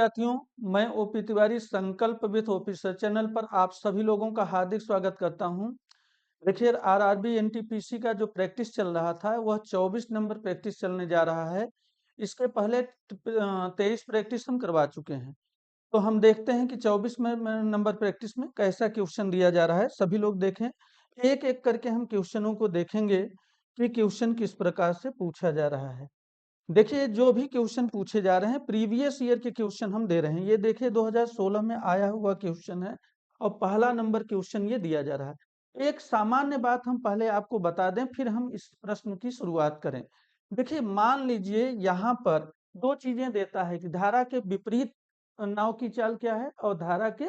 विद्यार्थियों, मैं ओपी तिवारी संकल्प विद ओपी सर चैनल पर आप सभी लोगों का हार्दिक स्वागत करता हूं। देखिए, आरआरबी एनटीपीसी का जो प्रैक्टिस चल रहा था वह 24 नंबर प्रैक्टिस चलने जा रहा है। इसके पहले 23 प्रैक्टिस हम करवा चुके हैं। तो हम देखते हैं कि 24 नंबर प्रैक्टिस में कैसा क्वेश्चन दिया जा रहा है। सभी लोग देखें, एक एक करके हम क्वेश्चनों को देखेंगे कि क्वेश्चन किस प्रकार से पूछा जा रहा है। देखिए, जो भी क्वेश्चन पूछे जा रहे हैं प्रीवियस ईयर के क्वेश्चन हम दे रहे हैं। ये देखिए 2016 में आया हुआ क्वेश्चन है और पहला नंबर क्वेश्चन ये दिया जा रहा है। एक सामान्य बात हम पहले आपको बता दें, फिर हम इस प्रश्न की शुरुआत करें। देखिए, मान लीजिए यहाँ पर दो चीजें देता है कि धारा के विपरीत नाव की चाल क्या है और धारा के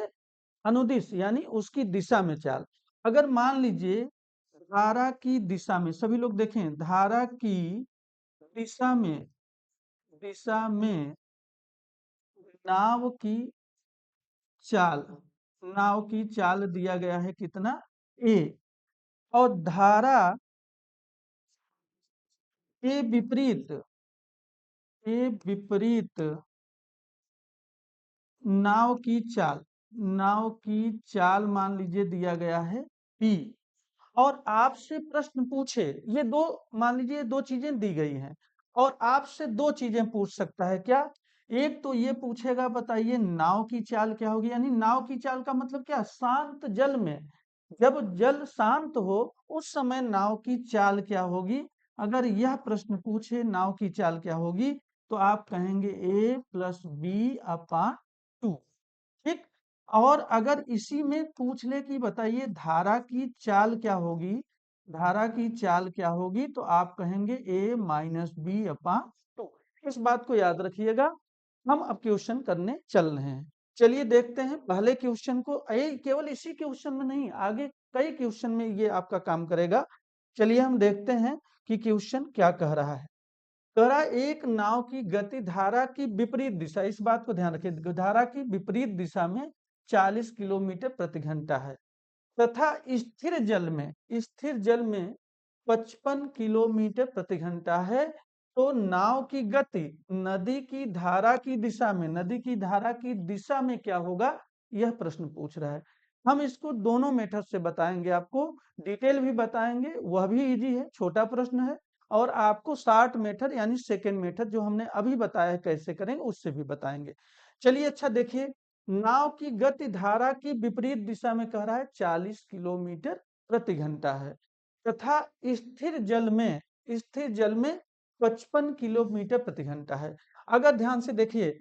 अनुदिश यानी उसकी दिशा में चाल। अगर मान लीजिए धारा की दिशा में, सभी लोग देखें, धारा की दिशा में नाव की चाल नाव की चाल दिया गया है कितना, ए। और धारा के विपरीत नाव की चाल मान लीजिए दिया गया है पी। और आपसे प्रश्न पूछे, ये दो, मान लीजिए दो चीजें दी गई हैं और आपसे दो चीजें पूछ सकता है। क्या? एक तो ये पूछेगा, बताइए नाव की चाल क्या होगी। यानी नाव की चाल का मतलब क्या? शांत जल में, जब जल शांत हो उस समय नाव की चाल क्या होगी। अगर यह प्रश्न पूछे नाव की चाल क्या होगी तो आप कहेंगे a+b/2। ठीक। और अगर इसी में पूछ ले कि बताइए धारा की चाल क्या होगी तो आप कहेंगे a-b/2। इस बात को याद रखिएगा। हम अब क्वेश्चन करने चल रहे हैं। चलिए देखते हैं पहले क्वेश्चन को। केवल इसी क्वेश्चन में नहीं, आगे कई क्वेश्चन में ये आपका काम करेगा। चलिए हम देखते हैं कि क्वेश्चन क्या कह रहा है। कह रहा है एक नाव की गति धारा की विपरीत दिशा, इस बात को ध्यान रखिए, धारा की विपरीत दिशा में 40 किलोमीटर प्रति घंटा है तथा स्थिर जल में 55 किलोमीटर प्रति घंटा है। तो नाव की गति नदी की धारा की दिशा में क्या होगा, यह प्रश्न पूछ रहा है। हम इसको दोनों मेथड से बताएंगे, आपको डिटेल भी बताएंगे, वह भी इजी है, छोटा प्रश्न है। और आपको शॉर्ट मेथड यानी सेकेंड मेथड जो हमने अभी बताया है कैसे करेंगे उससे भी बताएंगे। चलिए, अच्छा देखिए, नाव की गति धारा की विपरीत दिशा में कह रहा है 40 किलोमीटर प्रति घंटा है तथा स्थिर जल में 55 किलोमीटर प्रति घंटा है। अगर ध्यान से देखिए,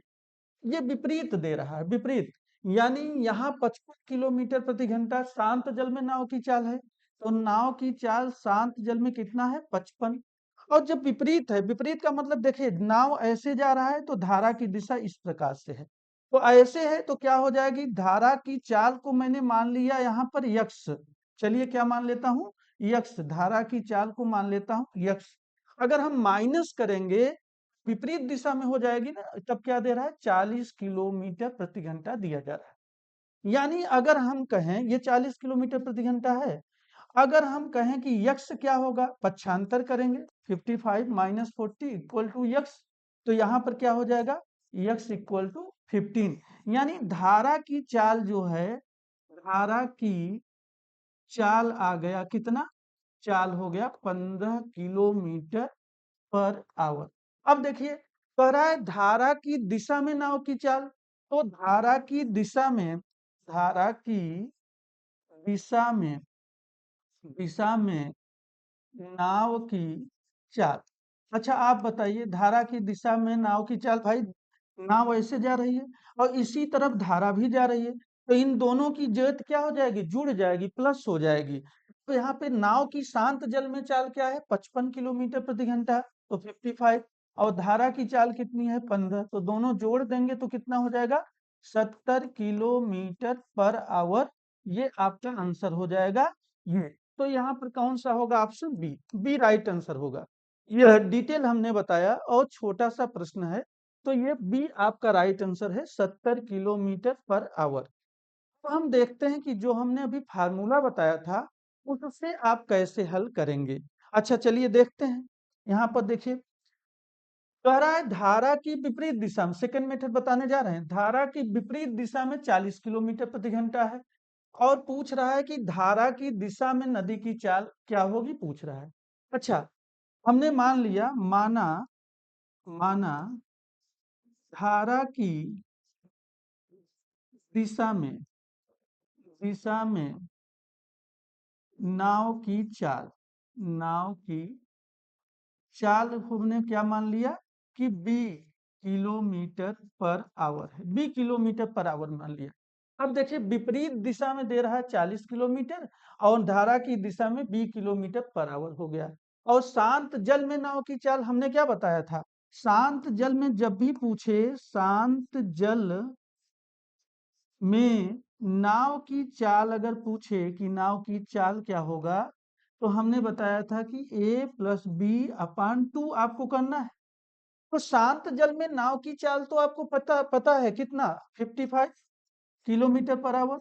ये विपरीत दे रहा है, विपरीत यानी यहाँ 55 किलोमीटर प्रति घंटा शांत जल में नाव की चाल है, तो नाव की चाल शांत जल में कितना है, 55। और जब विपरीत है, विपरीत का मतलब देखिए नाव ऐसे जा रहा है तो धारा की दिशा इस प्रकार से है, तो ऐसे है तो क्या हो जाएगी, धारा की चाल को मैंने मान लिया यहाँ पर यक्स। चलिए क्या मान लेता हूँ, यक्स। धारा की चाल को मान लेता हूँ यक्स। अगर हम माइनस करेंगे, विपरीत दिशा में हो जाएगी ना, तब क्या दे रहा है, 40 किलोमीटर प्रति घंटा दिया जा रहा है। यानी अगर हम कहें ये 40 किलोमीटर प्रति घंटा है, अगर हम कहें कि यक्स क्या होगा, पक्षांतर करेंगे, 55 - 40 इक्वल टू यक्स। तो यहाँ पर क्या हो जाएगा, यक्स इक्वल टू 15। यानी धारा की चाल जो है, धारा की चाल आ गया कितना, चाल हो गया 15 किलोमीटर पर आवर। अब देखिए, कह रहा है धारा की दिशा में नाव की चाल, तो धारा की दिशा में नाव की चाल। अच्छा आप बताइए, धारा की दिशा में नाव की चाल, भाई नाव ऐसे जा रही है और इसी तरफ धारा भी जा रही है, तो इन दोनों की जोत क्या हो जाएगी, जुड़ जाएगी, प्लस हो जाएगी। तो यहाँ पे नाव की शांत जल में चाल क्या है, 55 किलोमीटर प्रति घंटा, तो 55। और धारा की चाल कितनी है, 15, तो दोनों जोड़ देंगे तो कितना हो जाएगा, 70 किलोमीटर पर आवर। ये आपका आंसर हो जाएगा ये। तो यहाँ पर कौन सा होगा, option B, B right answer होगा। यह डिटेल हमने बताया और छोटा सा प्रश्न है, तो ये बी आपका राइट आंसर है, 70 किलोमीटर पर आवर। तो हम देखते हैं कि जो हमने अभी फार्मूला बताया था उससे आप कैसे हल करेंगे। अच्छा चलिए देखते हैं, यहाँ पर देखिए कह रहा है धारा की विपरीत दिशा में, सेकंड मेथड बताने जा रहे हैं, धारा की विपरीत दिशा में 40 किलोमीटर प्रति घंटा है और पूछ रहा है कि धारा की दिशा में नदी की चाल क्या होगी, पूछ रहा है। अच्छा, हमने मान लिया, माना माना धारा की दिशा में नाव की चाल, नाव की चाल हमने क्या मान लिया कि b किलोमीटर पर आवर है, b किलोमीटर पर आवर मान लिया। अब देखिए विपरीत दिशा में दे रहा है 40 किलोमीटर और धारा की दिशा में b किलोमीटर पर आवर हो गया। और शांत जल में नाव की चाल हमने क्या बताया था, शांत जल में जब भी पूछे, शांत जल में नाव की चाल अगर पूछे कि नाव की चाल क्या होगा, तो हमने बताया था कि a प्लस बी अपान 2 आपको करना है। तो शांत जल में नाव की चाल तो आपको पता है कितना, 55 किलोमीटर पर आवर।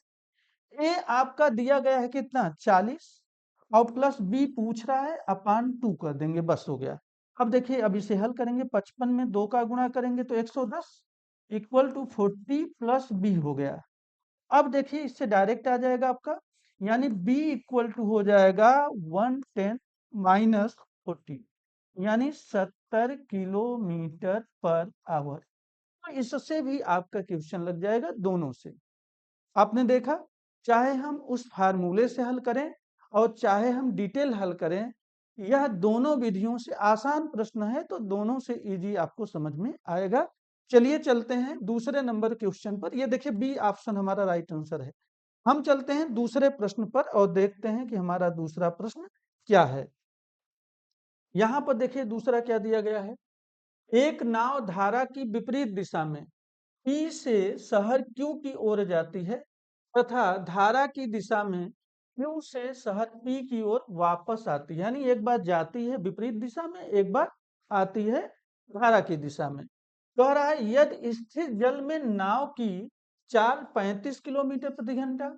ए आपका दिया गया है कितना, 40, और प्लस बी पूछ रहा है, अपान 2 कर देंगे, बस हो गया। अब देखिए, अब इसे हल करेंगे, 55 में 2 का गुणा करेंगे तो 110 इक्वल टू 40 प्लस बी हो गया। अब देखिए इससे डायरेक्ट आ जाएगा आपका, यानी b इक्वल टू हो जाएगा 110 माइनस 40, यानी 70 किलोमीटर पर आवर। तो इससे भी आपका क्वेश्चन लग जाएगा दोनों से। आपने देखा, चाहे हम उस फार्मूले से हल करें और चाहे हम डिटेल हल करें, यह दोनों विधियों से आसान प्रश्न है, तो दोनों से इजी आपको समझ में आएगा। चलिए चलते हैं दूसरे नंबर क्वेश्चन पर। ये देखिए बी ऑप्शन हमारा राइट आंसर है। हम चलते हैं दूसरे प्रश्न पर और देखते हैं कि हमारा दूसरा प्रश्न क्या है। यहां पर देखिए दूसरा क्या दिया गया है, एक नाव धारा की विपरीत दिशा में P से शहर Q की ओर जाती है तथा धारा की दिशा में Q से शहर P की ओर वापस आती है, यानी एक बार जाती है विपरीत दिशा में, एक बार आती है धारा की दिशा में। कह रहा है यदि स्थिर जल में नाव की चाल 35 किलोमीटर प्रति घंटा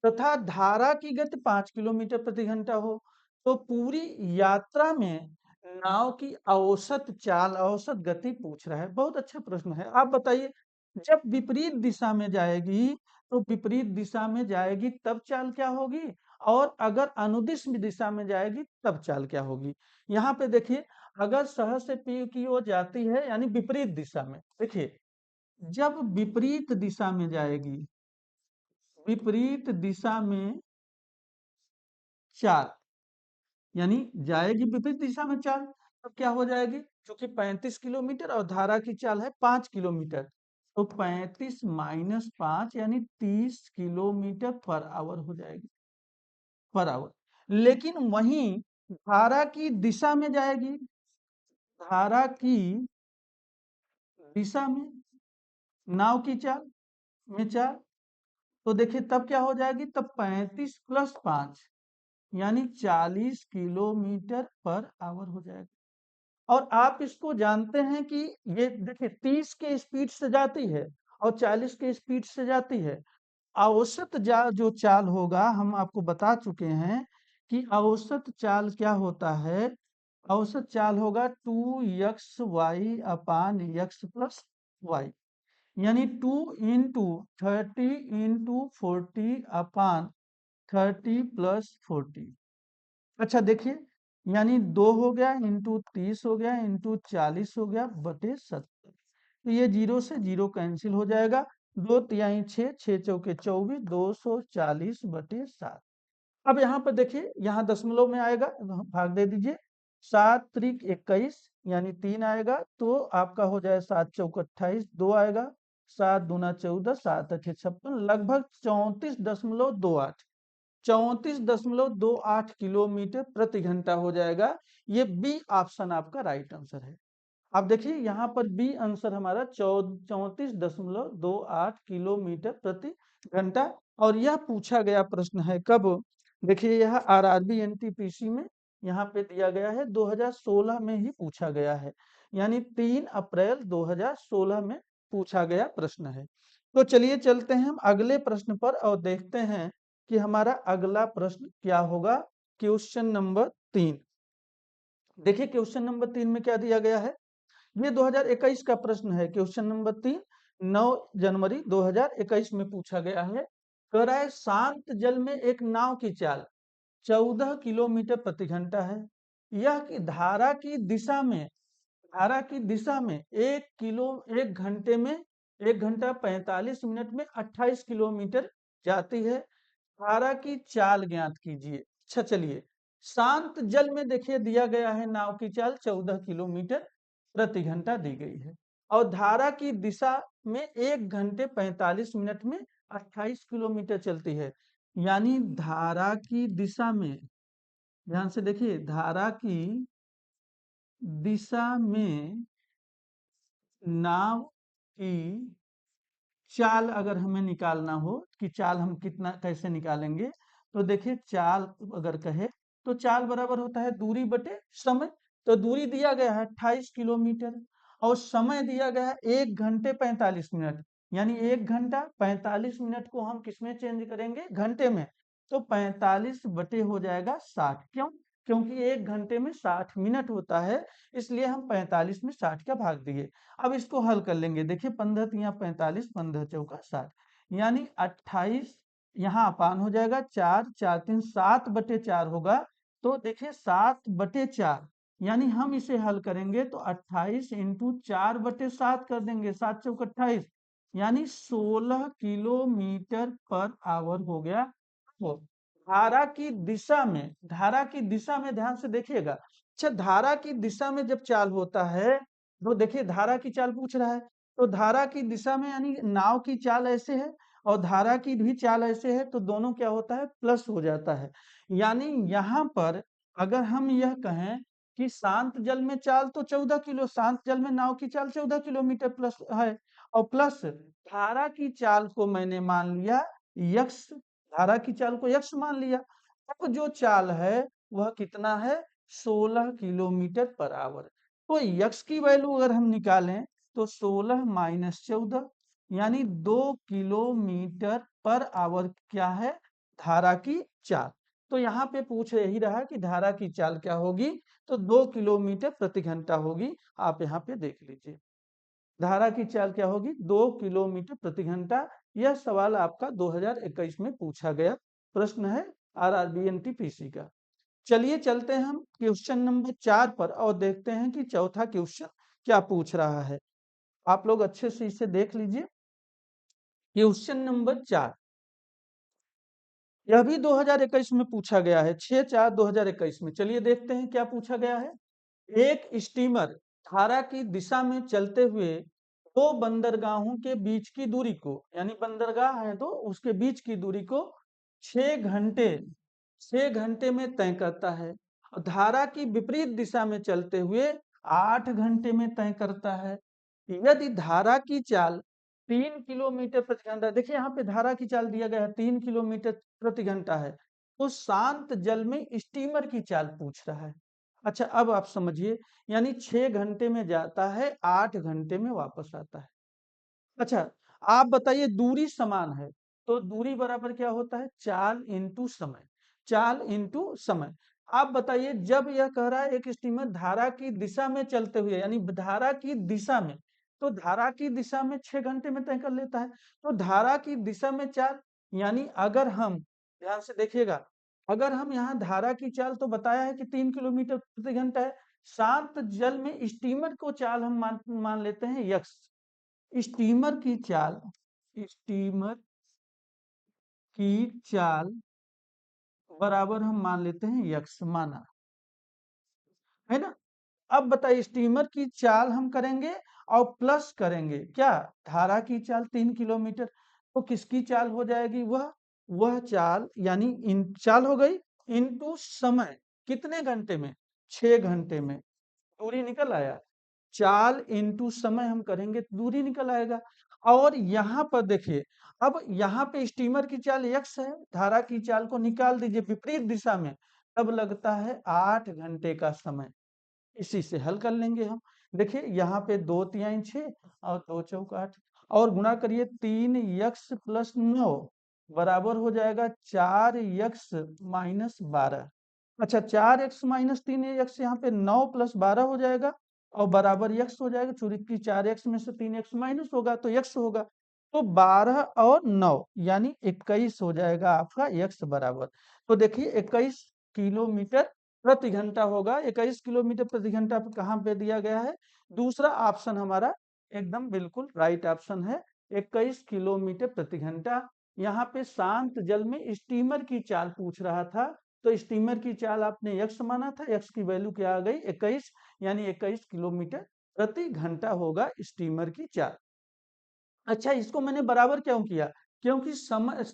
तथा धारा की गति 5 किलोमीटर प्रति घंटा हो, तो पूरी यात्रा में नाव की औसत चाल, औसत गति पूछ रहा है। बहुत अच्छा प्रश्न है। आप बताइए, जब विपरीत दिशा में जाएगी, तो विपरीत दिशा में जाएगी तब चाल क्या होगी, और अगर अनुदिश दिशा में जाएगी तब चाल क्या होगी। यहाँ पे देखिए, अगर शहर से पी की ओर जाती है यानी विपरीत दिशा में, देखिए जब विपरीत दिशा में जाएगी, विपरीत दिशा में चाल, यानी जाएगी विपरीत दिशा में चाल, तब क्या हो जाएगी, क्योंकि 35 किलोमीटर और धारा की चाल है 5 किलोमीटर, तो 35 माइनस 5 यानी 30 किलोमीटर पर आवर हो जाएगी, पर आवर। लेकिन वहीं धारा की दिशा में जाएगी, धारा की दिशा में नाव की चाल में चाल, तो देखिए तब क्या हो जाएगी, तब 35 प्लस 5 यानी 40 किलोमीटर पर आवर हो जाएगा। और आप इसको जानते हैं कि ये देखिए 30 के स्पीड से जाती है और 40 के स्पीड से जाती है। औसत जो चाल होगा, हम आपको बता चुके हैं कि औसत चाल क्या होता है, औसत चाल होगा 2xy अपान x प्लस वाई, यानी 2 इंटू 30 इंटू 40 अपान 30 प्लस 40। अच्छा देखिए, यानी 2 हो गया इंटू 30 हो गया इंटू 40 हो गया बटे 70। तो ये 0 से 0 कैंसिल हो जाएगा, 2 तिहाई 6, 6 चौके 24, 240 बटे 7। अब यहाँ पर देखिए, यहाँ दशमलव में आएगा, भाग दे दीजिए, 7 त्रिक 21 यानी 3 आएगा, तो आपका हो जाए 7 चौक 28, 2 आएगा, 7 दूना 14, 7 अठे 56, लगभग 34.28, 34.28 किलोमीटर प्रति घंटा हो जाएगा। ये बी ऑप्शन आपका राइट आंसर है। आप देखिए यहाँ पर बी आंसर हमारा 34.28 किलोमीटर प्रति घंटा। और यह पूछा गया प्रश्न है कब, देखिए यह आरआरबी एनटीपीसी में यहाँ पे दिया गया है, 2016 में ही पूछा गया है, यानी 3 अप्रैल 2016 में पूछा गया प्रश्न है। तो चलिए चलते हैं हम अगले प्रश्न पर और देखते हैं कि हमारा अगला प्रश्न क्या होगा। क्वेश्चन नंबर 3, देखिए क्वेश्चन नंबर 3 में क्या दिया गया है, ये 2021 का प्रश्न है, क्वेश्चन नंबर 3, 9 जनवरी 2021 में पूछा गया है। कह रहा है शांत जल में एक नाव की चाल 14 किलोमीटर प्रति घंटा है। यह कि धारा की दिशा में 1 घंटे में 1 घंटा 45 मिनट में 28 किलोमीटर जाती है। धारा की चाल ज्ञात कीजिए। अच्छा चलिए, शांत जल में देखिए दिया गया है नाव की चाल 14 किलोमीटर प्रति घंटा दी गई है, और धारा की दिशा में 1 घंटे 45 मिनट में 28 किलोमीटर चलती है। यानी धारा की दिशा में, ध्यान से देखिए, धारा की दिशा में नाव की चाल अगर हमें निकालना हो कि चाल हम कितना कैसे निकालेंगे, तो देखिए चाल अगर कहे तो चाल बराबर होता है दूरी बटे समय। तो दूरी दिया गया है 28 किलोमीटर और समय दिया गया है 1 घंटे 45 मिनट, यानी 1 घंटा 45 मिनट को हम किसमें चेंज करेंगे, घंटे में। तो 45 बटे हो जाएगा 60। क्यों? क्योंकि 1 घंटे में 60 मिनट होता है, इसलिए हम 45 में 60 का भाग दिए। अब इसको हल कर लेंगे, देखिए 15 तिया 45, 15 चौका 60, यानी 28, यहाँ अपान हो जाएगा 4, 4 3 7 बटे 4 होगा। तो देखिए 7/4, यानी हम इसे हल करेंगे तो 28 इंटू 4/7 कर देंगे, 7 चौक 28, यानी 16 किलोमीटर पर आवर हो गया। तो धारा की दिशा में ध्यान से देखिएगा। अच्छा, धारा की दिशा में जब चाल होता है तो देखिए धारा की चाल पूछ रहा है, तो धारा की दिशा में यानी नाव की चाल ऐसे है और धारा की भी चाल ऐसे है, तो दोनों क्या होता है, प्लस हो जाता है। यानी यहाँ पर अगर हम यह कहें कि शांत जल में चाल तो 14 किलो, शांत जल में नाव की चाल 14 किलोमीटर प्लस है, और प्लस धारा की चाल को मैंने मान लिया यक्स, धारा की चाल को यक्स मान लिया। अब जो चाल है वह कितना है, 16 किलोमीटर पर आवर। तो यक्स की वैल्यू अगर हम निकालें तो 16 माइनस 14, यानी 2 किलोमीटर पर आवर क्या है, धारा की चाल। तो यहाँ पे पूछ यही रहा कि धारा की चाल क्या होगी, तो 2 किलोमीटर प्रति घंटा होगी। आप यहाँ पे देख लीजिए, धारा की चाल क्या होगी, 2 किलोमीटर प्रति घंटा। यह सवाल आपका 2021 में पूछा गया प्रश्न है, आरआरबी एनटीपीसी का। चलिए चलते हैं हम क्वेश्चन नंबर 4 पर और देखते हैं कि चौथा क्वेश्चन क्या पूछ रहा है। आप लोग अच्छे से इसे देख लीजिए। क्वेश्चन नंबर 4 यह भी 2021 में पूछा गया है, 6/4/2021 में। चलिए देखते हैं क्या पूछा गया है। एक स्टीमर धारा की दिशा में चलते हुए दो बंदरगाहों के बीच की दूरी को, यानी बंदरगाह है तो उसके बीच की दूरी को 6 घंटे 6 घंटे में तय करता है, और धारा की विपरीत दिशा में चलते हुए 8 घंटे में तय करता है। यदि धारा की चाल 3 किलोमीटर प्रति घंटा, देखिए यहाँ पे धारा की चाल दिया गया है 3 किलोमीटर प्रति घंटा है, तो शांत जल में स्टीमर की चाल पूछ रहा है। अच्छा, अब आप समझिए, यानी 6 घंटे में जाता है, 8 घंटे में वापस आता है। अच्छा, आप बताइए दूरी समान है, तो दूरी बराबर क्या होता है, चाल इंटू समय, चाल इंटू समय। आप बताइए, जब यह कह रहा है एक स्टीमर धारा की दिशा में चलते हुए, यानी धारा की दिशा में, तो धारा की दिशा में 6 घंटे में तय कर लेता है, तो धारा की दिशा में चाल, यानी अगर हम ध्यान से देखिएगा, अगर हम यहाँ धारा की चाल तो बताया है कि 3 किलोमीटर प्रति घंटा है, शांत जल में स्टीमर को चाल हम मान लेते हैं यक्स। स्टीमर की चाल, स्टीमर की चाल बराबर हम मान लेते हैं यक्स, माना है ना। अब बताइए, स्टीमर की चाल हम करेंगे और प्लस करेंगे क्या, धारा की चाल 3 किलोमीटर, तो किसकी चाल हो जाएगी, वह चाल, यानी इन चाल हो गई इनटू समय, कितने घंटे में, 6 घंटे में। दूरी निकल आया, चाल इंटू समय हम करेंगे तो दूरी निकल आएगा। और यहाँ पर देखिए, अब यहाँ पे स्टीमर की चाल यक्स है, धारा की चाल को निकाल दीजिए विपरीत दिशा में, तब लगता है 8 घंटे का समय। इसी से हल कर लेंगे हम। देखिए यहाँ पे 2 तिहाई 6 और 2 चौक 8, और गुणा करिए 3x+9 बराबर हो जाएगा 4x-12। अच्छा, 4x-3x यहाँ पे 9 + 12 हो जाएगा, और बराबर यक्स हो जाएगा। चूड़ी की 4x में से 3x माइनस होगा तो यक्स होगा। तो 12 और 9 यानी 21 हो जाएगा आपका यक्स बराबर। तो देखिए 21 किलोमीटर प्रति घंटा होगा। 21 किलोमीटर प्रति घंटा कहाँ पे दिया गया है? दूसरा ऑप्शन हमारा एकदम बिल्कुल राइट ऑप्शन है, 21 किलोमीटर प्रति घंटा। यहाँ पे शांत जल में स्टीमर की चाल पूछ रहा था, तो स्टीमर की चाल आपने यक्स माना था, यक्स की वैल्यू क्या आ गई 21, यानी 21 किलोमीटर प्रति घंटा होगा स्टीमर की चाल। अच्छा, इसको मैंने बराबर क्यों किया? क्योंकि समय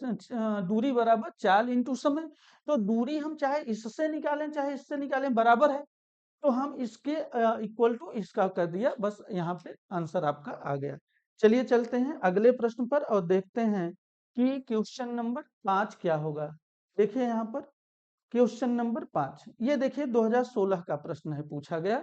दूरी बराबर चाल इंटू समय। तो दूरी हम चाहे इससे निकालें चाहे इससे निकालें बराबर है, तो हम इसके इक्वल टू इसका कर दिया, बस यहाँ पे आंसर आपका आ गया। चलिए चलते हैं अगले प्रश्न पर और देखते हैं कि क्वेश्चन नंबर 5 क्या होगा। देखिए यहाँ पर क्वेश्चन नंबर 5, ये देखिए 2016 का प्रश्न है, पूछा गया।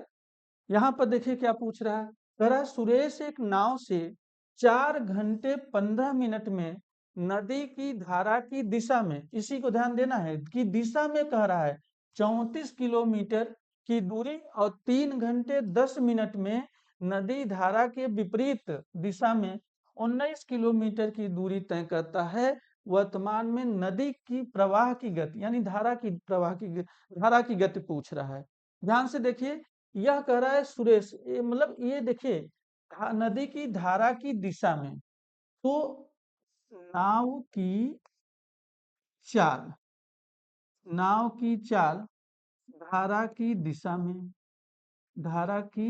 यहाँ पर देखिए क्या पूछ रहा है। कह रहा है सुरेश एक नाव से 4 घंटे 15 मिनट में नदी की धारा की दिशा में, इसी को ध्यान देना है कि दिशा में कह रहा है, 34 किलोमीटर की दूरी और 3 घंटे 10 मिनट में नदी धारा के विपरीत दिशा में 19 किलोमीटर की दूरी तय करता है। वर्तमान में नदी की प्रवाह की गति, यानी धारा की गति पूछ रहा है। ध्यान से देखिए, यह कह रहा है सुरेश, ये मतलब ये देखिए नदी की धारा की दिशा में, तो नाव की चाल, नाव की चाल धारा की दिशा में, धारा की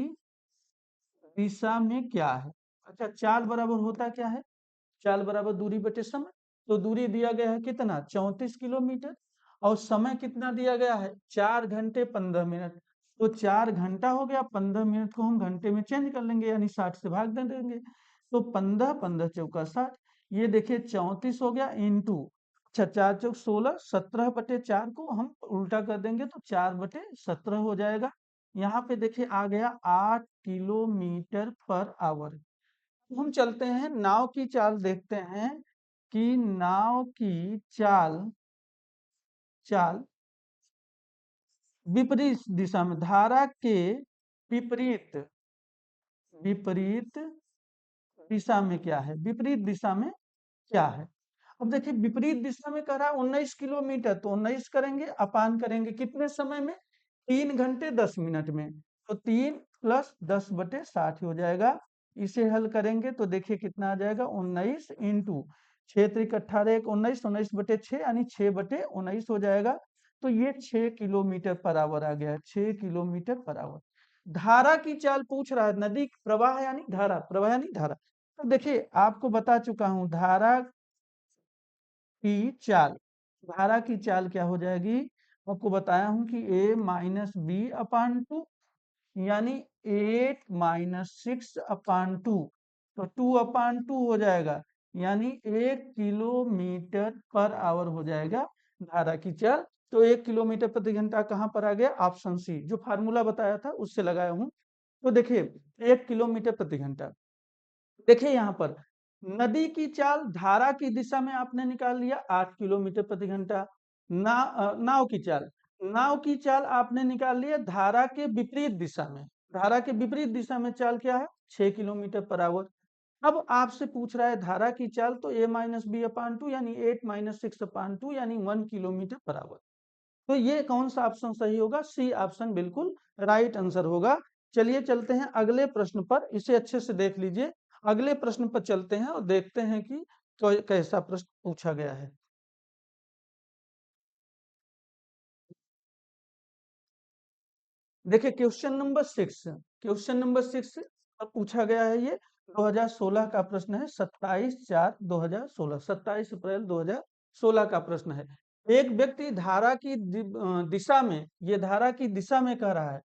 दिशा में क्या है? अच्छा, चाल बराबर होता क्या है? चाल बराबर दूरी बटे समय। तो दूरी दिया गया है कितना? 34 किलोमीटर। और समय कितना दिया गया है? 4 घंटे 15 मिनट। तो 4 घंटा हो गया, 15 मिनट को हम घंटे में चेंज कर लेंगे, यानी 60 से भाग दे देंगे। तो 15 15 चौका 60, ये देखिए 34 हो गया इंटू, अच्छा 4 चौक 16, 17/4 को हम उल्टा कर देंगे तो 4/17 हो जाएगा। यहाँ पे देखिए आ गया 8 किलोमीटर पर आवर। हम चलते हैं नाव की चाल देखते हैं कि नाव की चाल, चाल विपरीत दिशा में, धारा के विपरीत, विपरीत दिशा में क्या है? विपरीत दिशा में क्या है? अब देखिए विपरीत दिशा में कह रहा है 19 किलोमीटर, तो 19 करेंगे अपान करेंगे कितने समय में? 3 घंटे 10 मिनट में। तो 3 + 10/60 हो जाएगा। इसे हल करेंगे तो देखिए कितना आ जाएगा, 19 इंटू 6 × 3 = 18, 19, 19/6 यानी 6/19 हो जाएगा। तो ये 6 किलोमीटर पर आवर आ गया, 6 किलोमीटर पर आवर। धारा की चाल पूछ रहा है, नदी प्रवाह यानी धारा, प्रवाह यानी धारा। तो देखिए आपको बता चुका हूं धारा की चाल, धारा की चाल क्या हो जाएगी? आपको बताया हूं कि a - b/2, यानी 8 - 6/2, तो 2/2 हो जाएगा, यानी 1 किलोमीटर पर आवर हो जाएगा धारा की चाल। तो 1 किलोमीटर प्रति घंटा कहाँ पर आ गया? ऑप्शन सी, जो फार्मूला बताया था उससे लगाया हूं। तो देखिए 1 किलोमीटर प्रति घंटा, देखिए यहाँ पर नदी की चाल धारा की दिशा में आपने निकाल लिया 8 किलोमीटर प्रति घंटा। नाव की चाल, नाव की चाल आपने निकाल लिया धारा के विपरीत दिशा में, धारा के विपरीत दिशा में चाल क्या है? 6 किलोमीटर पर आवर। अब आपसे पूछ रहा है धारा की चाल, तो a - b/2 यानी 8 - 6/2 यानी 1 किलोमीटर पर आवर। तो ये कौन सा ऑप्शन सही होगा? सी ऑप्शन बिल्कुल राइट आंसर होगा। चलिए चलते हैं अगले प्रश्न पर, इसे अच्छे से देख लीजिए। अगले प्रश्न पर चलते हैं और देखते हैं कि कैसा प्रश्न पूछा गया है। देखिए क्वेश्चन नंबर 6, क्वेश्चन नंबर 6 पूछा गया है, ये 2016 का प्रश्न है, 27/4/2016, 27 अप्रैल 2016 का प्रश्न है। एक व्यक्ति धारा की दिशा में, ये धारा की दिशा में कह रहा है,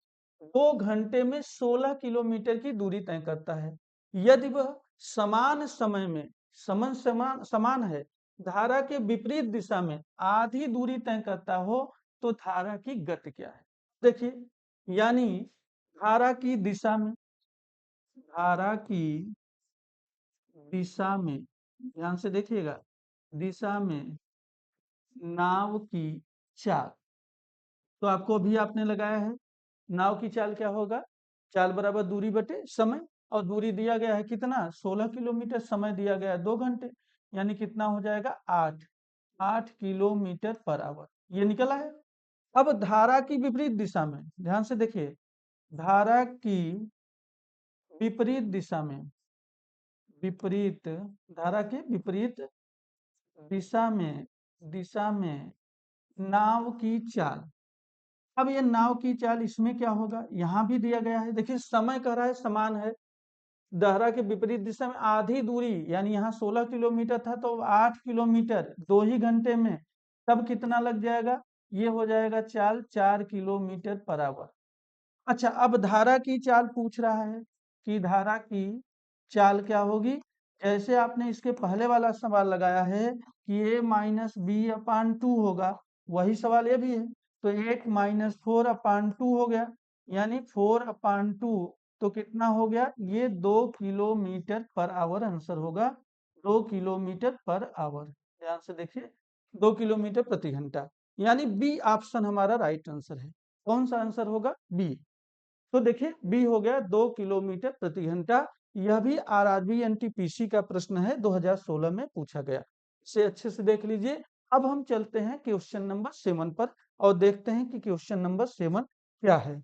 2 घंटे में 16 किलोमीटर की दूरी तय करता है। यदि वह समान समय में, समान है, धारा के विपरीत दिशा में आधी दूरी तय करता हो, तो धारा की गति क्या है? देखिए, यानी धारा की दिशा में, धारा की दिशा में, ध्यान से देखिएगा, दिशा में नाव की चाल, तो आपको अभी आपने लगाया है नाव की चाल क्या होगा? चाल बराबर दूरी बटे समय, और दूरी दिया गया है कितना, 16 किलोमीटर, समय दिया गया है 2 घंटे, यानी कितना हो जाएगा 8, 8 किलोमीटर पर आवर, ये निकला है। अब धारा की विपरीत दिशा में ध्यान से देखिए, धारा की विपरीत दिशा में, विपरीत, धारा के विपरीत दिशा में नाव की चाल। अब ये नाव की चाल, इसमें क्या होगा, यहाँ भी दिया गया है, देखिए समय कह रहा है समान है, धारा के विपरीत दिशा में आधी दूरी, यानी यहाँ 16 किलोमीटर था तो 8 किलोमीटर 2 ही घंटे में, तब कितना लग जाएगा, ये हो जाएगा चाल 4 किलोमीटर पर आवर। अच्छा, अब धारा की चाल पूछ रहा है कि धारा की चाल क्या होगी, जैसे आपने इसके पहले वाला सवाल लगाया है कि a-b/2 होगा, वही सवाल ये भी है, तो 8 - 4/2 हो गया, यानी 4/2, तो कितना हो गया, ये 2 किलोमीटर पर आवर आंसर होगा, 2 किलोमीटर पर आवर। ध्यान से देखिए, 2 किलोमीटर प्रति घंटा, यानी बी ऑप्शन हमारा राइट आंसर है। कौन सा आंसर होगा, बी। तो देखिए बी हो गया 2 किलोमीटर प्रति घंटा। यह भी आरआरबी एनटीपीसी का प्रश्न है, 2016 में पूछा गया, इसे अच्छे से देख लीजिए। अब हम चलते हैं क्वेश्चन नंबर 7 पर और देखते हैं कि क्वेश्चन नंबर 7 क्या है।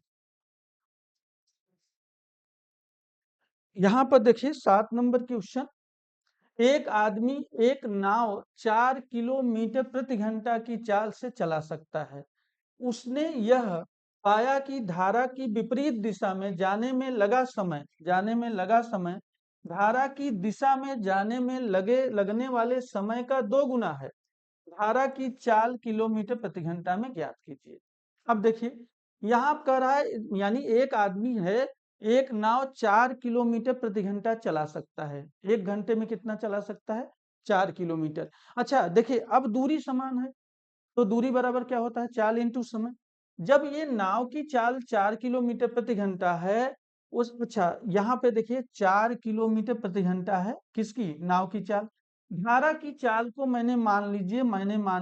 यहाँ पर देखिए 7 नंबर क्वेश्चन, एक आदमी एक नाव 4 किलोमीटर प्रति घंटा की चाल से चला सकता है। उसने यह पाया कि धारा की विपरीत दिशा में जाने में लगा समय धारा की दिशा में जाने में लगने वाले समय का 2 गुना है। धारा की चाल किलोमीटर प्रति घंटा में ज्ञात कीजिए। अब देखिए, यहाँ कह रहा है, यानी एक आदमी है, एक नाव 4 किलोमीटर प्रति घंटा चला सकता है, 1 घंटे में कितना चला सकता है, 4 किलोमीटर। अच्छा देखिए, अब दूरी समान है, तो दूरी बराबर क्या होता है, चाल इंटू समय। जब ये नाव की चाल 4 किलोमीटर प्रति घंटा है, उस, अच्छा यहाँ पे देखिए 4 किलोमीटर प्रति घंटा है, किसकी, नाव की चाल। धारा की चाल को मैंने मान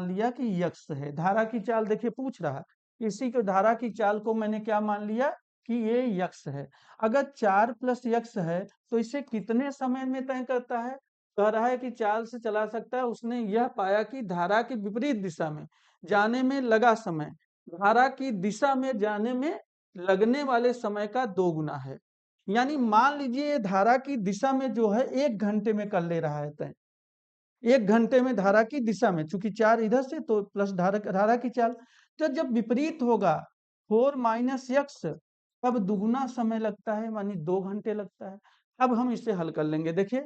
लिया कि यक्स है, धारा की चाल देखिए पूछ रहा है, इसी को धारा की चाल को मैंने क्या मान लिया कि ये यक्स है। अगर 4 + यक्स है तो इसे कितने समय में तय करता है, कह रहा है कि चाल से चला सकता है। उसने यह पाया कि धारा की विपरीत दिशा में जाने में लगा समय धारा की दिशा में जाने में लगने वाले समय का 2 गुना है। यानी मान लीजिए धारा की दिशा में जो है 1 घंटे में कर ले रहा है तय, 1 घंटे में धारा की दिशा में, चूंकि 4 इधर से तो प्लस धारा की चाल, तो जब विपरीत होगा 4 - यक्स, तब दुगुना समय लगता है, मानी 2 घंटे लगता है। अब हम इसे हल कर लेंगे, देखिए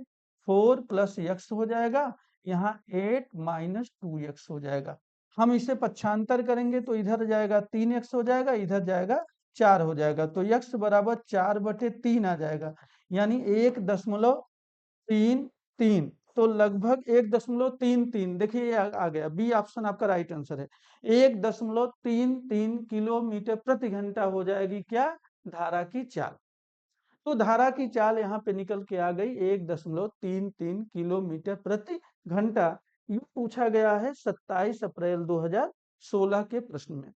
4 + यक्स हो जाएगा, यहाँ 8 - 2 यक्स हो जाएगा। हम इसे पक्षांतर करेंगे तो इधर जाएगा 3 यक्स हो जाएगा, इधर जाएगा 4 हो जाएगा, तो यक्स बराबर 4/3 आ जाएगा, यानी 1.33। तो लगभग 1.33, देखिए ये आ गया, बी ऑप्शन आपका राइट आंसर है। 1.33 किलोमीटर प्रति घंटा हो जाएगी क्या, धारा की चाल। तो धारा की चाल यहाँ पे निकल के आ गई 1.33 किलोमीटर प्रति घंटा। ये पूछा गया है 27 अप्रैल 2016 के प्रश्न में,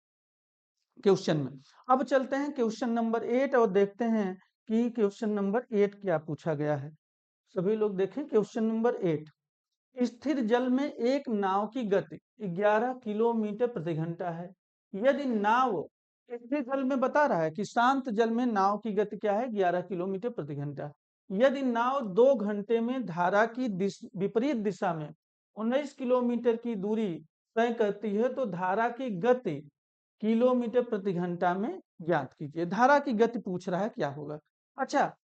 क्वेश्चन में। अब चलते हैं क्वेश्चन नंबर 8 और देखते हैं कि क्वेश्चन नंबर 8 क्या पूछा गया है। सभी लोग देखें क्वेश्चन नंबर 8। स्थिर जल में एक नाव की गति 11 किलोमीटर प्रति घंटा है। यदि नाव, स्थिर जल में बता रहा है कि शांत जल में नाव की गति क्या है, 11 किलोमीटर प्रति घंटा। यदि नाव 2 घंटे में धारा की विपरीत दिशा में 19 किलोमीटर की दूरी तय करती है तो धारा की गति किलोमीटर प्रति घंटा में ज्ञात कीजिए। धारा की गति पूछ रहा है, क्या होगा। अच्छा,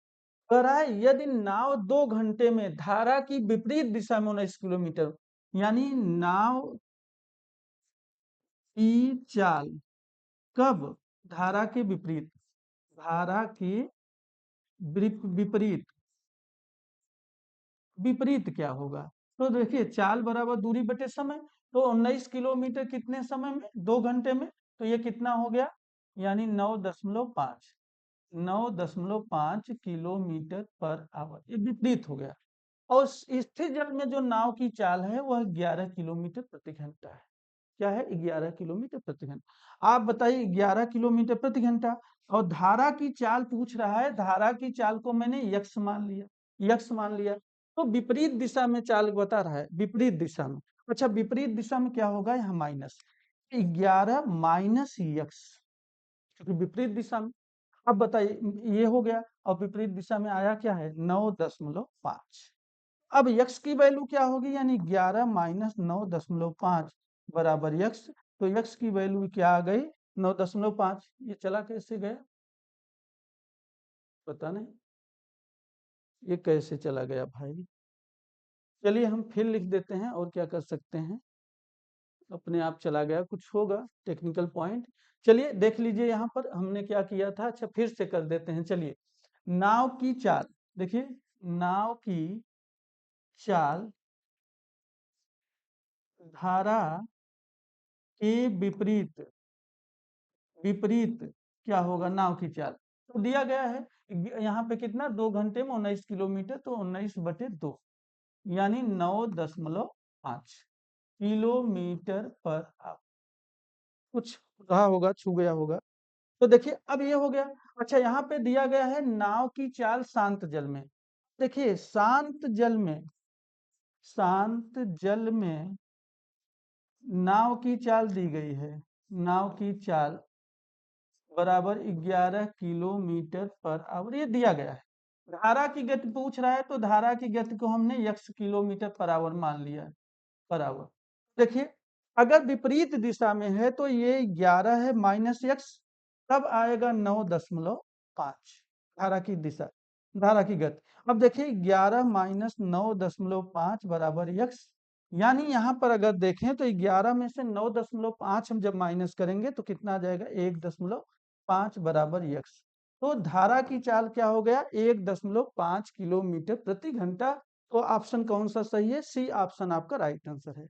कह रहा है यदि नाव 2 घंटे में धारा की विपरीत दिशा में 19 किलोमीटर, यानी नाव की चाल कब, धारा के विपरीत, धारा के विपरीत, विपरीत क्या होगा, तो देखिए चाल बराबर दूरी बटे समय, तो 19 किलोमीटर कितने समय में, 2 घंटे में, तो ये कितना हो गया, यानी 9.5, 9.5 किलोमीटर पर आवर, ये विपरीत हो गया। और स्थिर जल में जो नाव की चाल है वह 11 किलोमीटर प्रति घंटा है। क्या है 11 किलोमीटर प्रति घंटा। आप बताइए 11 किलोमीटर प्रति घंटा और धारा की चाल पूछ रहा है, धारा की चाल को मैंने यक्स मान लिया, यक्स मान लिया, तो विपरीत दिशा में चाल बता रहा है, विपरीत दिशा में। अच्छा विपरीत दिशा में क्या होगा, यहाँ माइनस 11 माइनस यक्स, क्योंकि विपरीत दिशा में। अब बताइए ये हो गया और विपरीत दिशा में आया क्या है 9.5। अब यक्स की वैल्यू क्या होगी, यानी 11 माइनस 9.5 बराबर यक्स। तो यक्स की वैल्यू क्या आ गई 9.5। ये चला कैसे गया पता नहीं, ये कैसे चला गया भाई। चलिए हम फिर लिख देते हैं, और क्या कर सकते हैं, अपने आप चला गया, कुछ होगा टेक्निकल पॉइंट। चलिए देख लीजिए यहाँ पर हमने क्या किया था। अच्छा फिर से कर देते हैं। चलिए नाव की चाल देखिए, नाव की चाल धारा के विपरीत, विपरीत क्या होगा नाव की चाल, तो दिया गया है यहाँ पे कितना 2 घंटे में 19 किलोमीटर, तो 19/2 यानी 9.5 किलोमीटर पर आवर। कुछ रहा होगा, छू गया होगा। तो देखिए अब ये हो गया। अच्छा यहाँ पे दिया गया है नाव की चाल शांत जल में। देखिए शांत जल में, शांत जल में नाव की चाल दी गई है, नाव की चाल बराबर 11 किलोमीटर पर आवर, ये दिया गया है। धारा की गति पूछ रहा है, तो धारा की गति को हमने x किलोमीटर पर आवर मान लिया है, पर आवर। देखिए अगर विपरीत दिशा में है तो ये 11 है माइनस x, तब आएगा 9.5 धारा की दिशा, धारा की गति। अब देखिए 11 माइनस 9.5 बराबर x, यानी यहाँ पर अगर देखें तो 11 में से 9.5 हम जब माइनस करेंगे तो कितना आ जाएगा 1.5 बराबर x। तो धारा की चाल क्या हो गया 1.5 किलोमीटर प्रति घंटा। तो ऑप्शन कौन सा सही है, सी ऑप्शन आपका राइट आंसर है।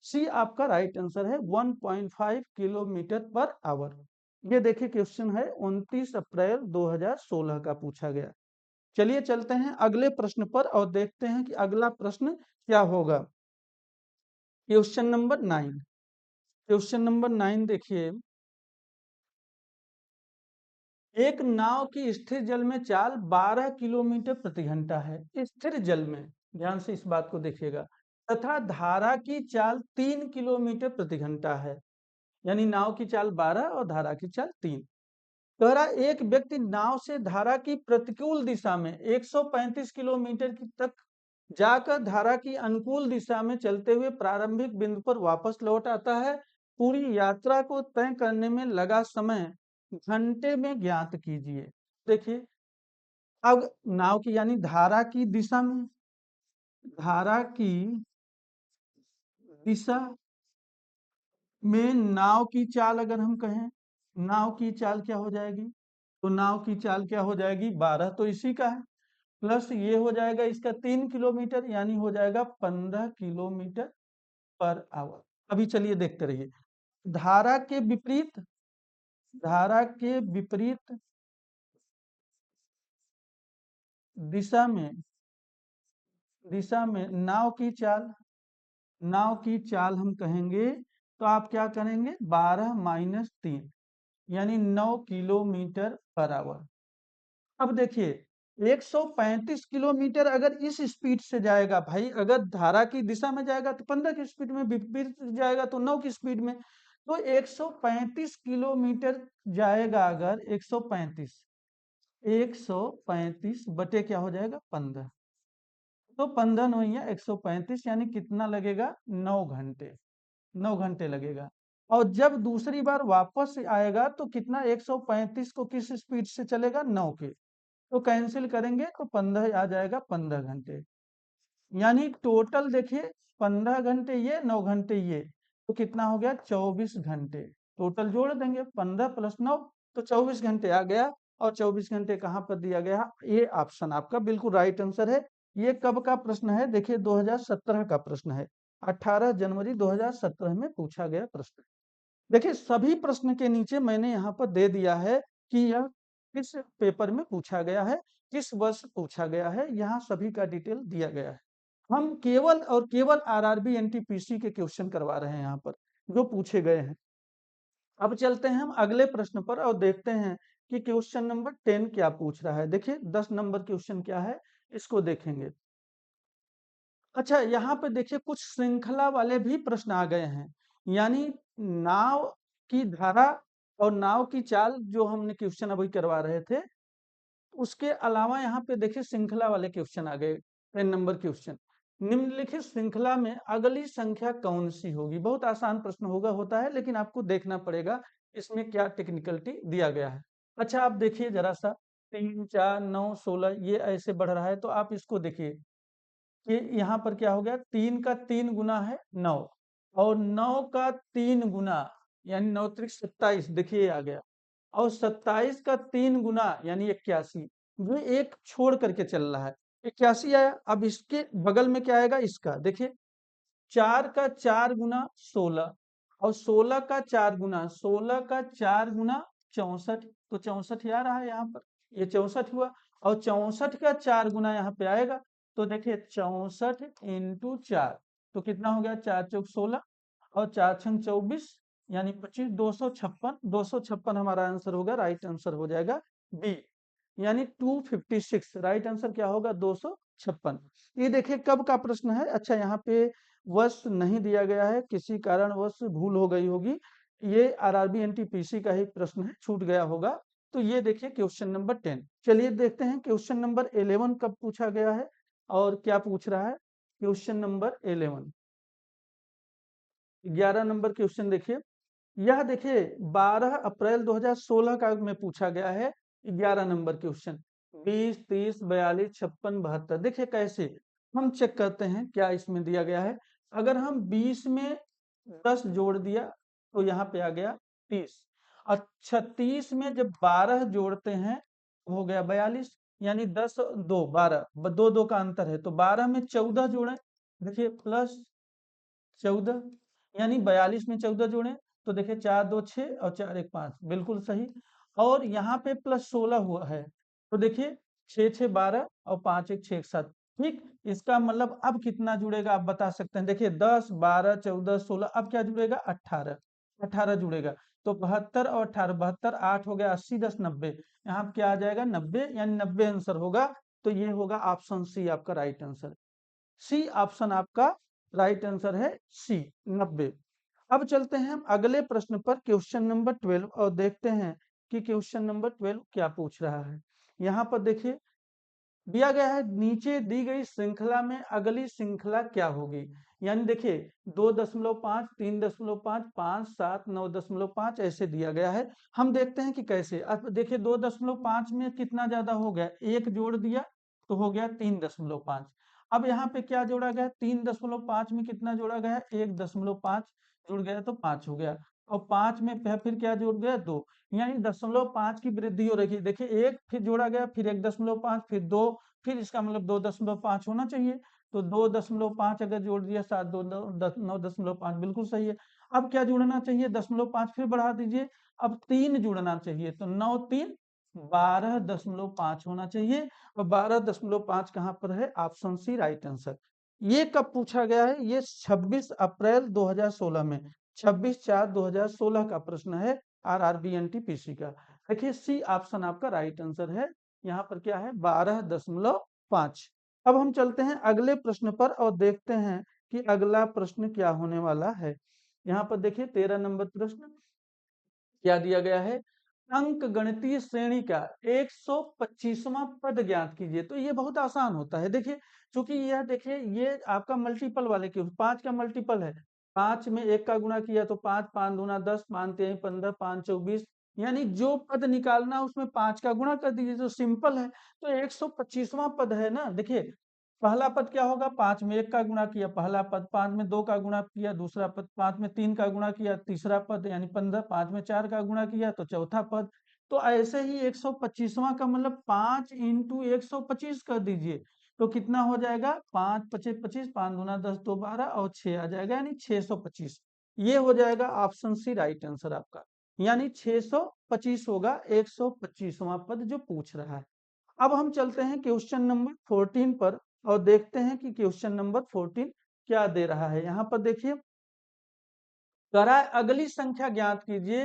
सी आपका राइट आंसर है 1.5 किलोमीटर पर आवर। ये देखिए क्वेश्चन है 29 अप्रैल 2016 का पूछा गया। चलिए चलते हैं अगले प्रश्न पर और देखते हैं कि अगला प्रश्न क्या होगा। क्वेश्चन नंबर 9, क्वेश्चन नंबर 9 देखिए, एक नाव की स्थिर जल में चाल 12 किलोमीटर प्रति घंटा है, स्थिर जल में, ध्यान से इस बात को देखिएगा, तथा धारा की चाल 3 किलोमीटर प्रति घंटा है, यानी नाव की चाल 12 और धारा की चाल 3। कह रहा एक व्यक्ति नाव से धारा की प्रतिकूल दिशा में 135 किलोमीटर की तक जाकर धारा की अनुकूल दिशा में चलते हुए प्रारंभिक बिंदु पर वापस लौट आता है। पूरी यात्रा को तय करने में लगा समय घंटे में ज्ञात कीजिए। देखिए अब नाव की यानी धारा की दिशा में, धारा की दिशा में नाव की चाल अगर हम कहें, नाव की चाल क्या हो जाएगी, तो नाव की चाल क्या हो जाएगी 12 तो इसी का है, प्लस ये हो जाएगा इसका 3 किलोमीटर, यानी हो जाएगा 15 किलोमीटर पर आवर। अभी चलिए देखते रहिए। धारा के विपरीत, धारा के विपरीत दिशा में, दिशा में नाव की चाल, नाव की चाल हम कहेंगे तो आप क्या करेंगे 12 माइनस 3 यानी 9 किलोमीटर पर आवर। अब देखिए 135 किलोमीटर अगर इस स्पीड से जाएगा भाई, अगर धारा की दिशा में जाएगा तो 15 की स्पीड में, विपरीत जाएगा तो 9 की स्पीड में। तो 135 किलोमीटर जाएगा, अगर 135, 135 बटे क्या हो जाएगा 15, तो 15 नौया 135, यानी कितना लगेगा 9 घंटे, 9 घंटे लगेगा। और जब दूसरी बार वापस आएगा तो कितना 135 को किस स्पीड से चलेगा 9 के, तो कैंसिल करेंगे तो 15 आ जाएगा 15 घंटे, यानी टोटल देखिए 15 घंटे ये 9 घंटे ये, तो कितना हो गया 24 घंटे। टोटल जोड़ देंगे 15 प्लस 9 तो 24 घंटे आ गया। और 24 घंटे कहाँ पर दिया गया, ये ऑप्शन आपका बिल्कुल राइट आंसर है। ये कब का प्रश्न है, देखिए 2017 का प्रश्न है, 18 जनवरी 2017 में पूछा गया प्रश्न। देखिए सभी प्रश्न के नीचे मैंने यहाँ पर दे दिया है कि यह किस पेपर में पूछा गया है, किस वर्ष पूछा गया है, यहाँ सभी का डिटेल दिया गया है। हम केवल और केवल आरआरबी एनटीपीसी के क्वेश्चन करवा रहे हैं यहाँ पर। जो पूछे गए हैं। अब चलते हैं हम अगले प्रश्न पर और देखते हैं कि क्वेश्चन नंबर 10 क्या पूछ रहा है। देखिए 10 नंबर क्वेश्चन क्या है, इसको देखेंगे। अच्छा, यहाँ पे देखिए कुछ श्रृंखला वाले भी प्रश्न आ गए हैं, यानी नाव की धारा और नाव की चाल जो हमने क्वेश्चन अभी करवा रहे थे, उसके अलावा यहाँ पे देखिए श्रृंखला वाले क्वेश्चन आ गए। 10 नंबर क्वेश्चन, निम्नलिखित श्रृंखला में अगली संख्या कौन सी होगी। बहुत आसान प्रश्न होता है, लेकिन आपको देखना पड़ेगा इसमें क्या टेक्निकलिटी दिया गया है। अच्छा, आप देखिए जरा सा, 3 4 9 16 ये ऐसे बढ़ रहा है, तो आप इसको देखिए कि यहाँ पर क्या हो गया, 3 का 3 गुना है 9, और 9 का 3 गुना यानी 9 त्रिक 27, देखिए आ गया, और 27 का 3 गुना यानी 81, ये एक छोड़ करके चल रहा है, 81 आया। अब इसके बगल में क्या आएगा, इसका देखिए, 4 का 4 गुना 16, और 16 का 4 गुना 16 का 4 गुना 64, तो 64 ही आ रहा है यहाँ पर, ये 64 हुआ। और 64 का 4 गुना यहाँ पे आएगा, तो देखिए 64 इंटू 4, तो कितना हो गया, 4 चौक 16 और 4 छंग 24 यानी 25, 256, 256 हमारा आंसर होगा, राइट आंसर हो जाएगा बी, यानी 256। राइट आंसर क्या होगा, 256। ये देखिए कब का प्रश्न है। अच्छा, यहाँ पे वर्ष नहीं दिया गया है, किसी कारणवश भूल हो गई होगी, ये आरआरबी एनटीपीसी का ही प्रश्न है, छूट गया होगा। तो ये देखिए क्वेश्चन नंबर 10। चलिए देखते हैं क्वेश्चन नंबर 11 कब पूछा गया है और क्या पूछ रहा है। क्वेश्चन नंबर 11, 11 नंबर क्वेश्चन देखिए, यह देखिए 12 अप्रैल 2016 का में पूछा गया है। 11 नंबर क्वेश्चन, 20 30 42 56 72, देखिए कैसे हम चेक करते हैं क्या इसमें दिया गया है। अगर हम 20 में 10 जोड़ दिया तो यहाँ पे आ गया 30, और 36 में जब 12 जोड़ते हैं हो गया 42, यानी 10 2 12, दो दो का अंतर है, तो 12 में 14 जोड़े, देखिए प्लस 14, यानी 42 में 14 जोड़े, तो देखिए 4 2 6 और 4 1 5, बिल्कुल सही। और यहाँ पे प्लस 16 हुआ है, तो देखिए 6 6 12 और 5 1 6 7, ठीक। इसका मतलब अब कितना जुड़ेगा आप बता सकते हैं, देखिए 10 12 14 16, अब क्या जुड़ेगा, 18, 18 जुड़ेगा। तो 72 और 18, 72 8 हो गया 80 10 90, यहाँ पे क्या आ जाएगा 90, यानी 90 आंसर होगा। तो ये होगा ऑप्शन सी आपका राइट आंसर, सी ऑप्शन आपका राइट आंसर है, सी 90। अब चलते हैं हम अगले प्रश्न पर, क्वेश्चन नंबर 12, और देखते हैं कि क्वेश्चन नंबर 12 क्या पूछ रहा है। यहाँ पर देखिए दिया गया है, नीचे दी गई श्रृंखला में अगली श्रृंखला क्या होगी। यानी देखिए 2.5 3.5 5 7 9.5 ऐसे दिया गया है। हम देखते हैं कि कैसे। अब देखिए 2.5 में कितना ज्यादा हो गया, एक जोड़ दिया तो हो गया 3.5। अब यहाँ पे क्या जोड़ा गया, 3.5 में कितना जोड़ा गया, 1.5 जुड़ गया तो 5 हो गया, और 5 में फिर क्या जुड़ गया, 2, यानी 0.5 की वृद्धि हो रही है। देखिए एक फिर जोड़ा गया, फिर 1.5, फिर 2, फिर इसका मतलब 2.5 होना चाहिए। तो 2.5 अगर जोड़ दिया, 7 2 9.5, बिल्कुल सही है। अब क्या जुड़ना चाहिए, 0.5 फिर बढ़ा दीजिए, अब 3 जुड़ना चाहिए, तो 9 3 12.5 होना चाहिए, और 12.5 कहाँ पर है, ऑप्शन सी राइट आंसर। ये कब पूछा गया है, ये 26 अप्रैल 2016 में, 26 4 2016 का प्रश्न है, आरआरबी एनटीपीसी का। देखिए सी ऑप्शन आपका राइट आंसर है, यहाँ पर क्या है 12.5। अब हम चलते हैं अगले प्रश्न पर और देखते हैं कि अगला प्रश्न क्या होने वाला है। यहाँ पर देखिए 13 नंबर प्रश्न क्या दिया गया है, अंक गणितीय श्रेणी का 125वां पद ज्ञात कीजिए। तो ये बहुत आसान होता है, देखिए चूंकि यह देखिए ये आपका मल्टीपल वाले के 5 का मल्टीपल है, 5 में 1 का गुणा किया तो 5 5 दूना 10, 5 3 15, 5 24, यानी जो पद निकालना उसमें 5 का गुणा कर दीजिए, तो सिंपल है। तो 125वां पद है ना, देखिए पहला पद क्या होगा, 5 में 1 का गुणा किया पहला पद, 5 में 2 का गुणा किया दूसरा पद, 5 में 3 का गुणा किया तीसरा पद यानी 15, 5 में 4 का गुणा किया तो चौथा पद। तो ऐसे ही 125वां का मतलब 5 इंटू 125 कर दीजिए, तो कितना हो जाएगा, 5 पचे 25, 5 दूना 10 2 12 और 6 आ जाएगा, यानी 625। ये हो जाएगा ऑप्शन सी राइट आंसर आपका, यानी 625 होगा 125वां पद जो पूछ रहा है। अब हम चलते हैं क्वेश्चन नंबर 14 पर और देखते हैं कि क्वेश्चन नंबर 14 क्या दे रहा है। यहाँ पर देखिए कह रहा है अगली संख्या ज्ञात कीजिए